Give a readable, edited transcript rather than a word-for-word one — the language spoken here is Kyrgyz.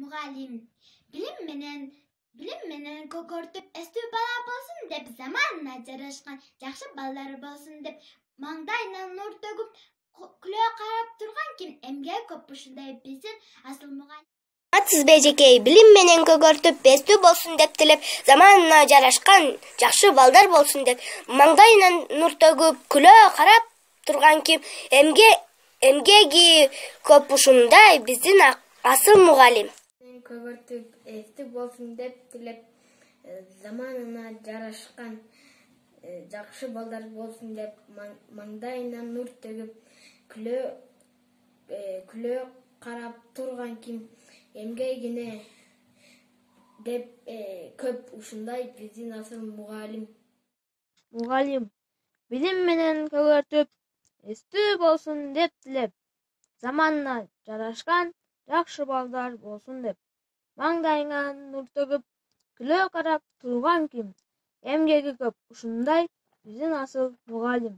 Muğalim, bilim menen kögörtüp eski bala bolsun dep zamanla jarashkan jakşı ballar bolsun dep mаңдайына nur tөгүп күлө карап турган ким эмге көп ушундай биздин асыл muğalim. Атсыз бежекей билим менен көгөртүп бестүү болсун деп тилеп, заманына жарашкан жакшы балдар болсун деп маңдайынан нур төгүп күлөө карап турган ким эмгеги көп ушундай биздин асыл muğalim. Көгөртүп эстүү болсун деп тилеп, заманына жарашкан жакшы балдар болсун деп маңдайынан нур төгүп күлөө карап турган ким эмгегине деп көп ушундай биздин асыл muğalim. Muğalim, bilim менен көгөртүп эстүү болсун деп тилеп, заманына жарашкан жакшы балдар болсун деп маңдайына нур төгүп күлөө карап турган ким эмгеги көп ушундай биздин асыл muğalim.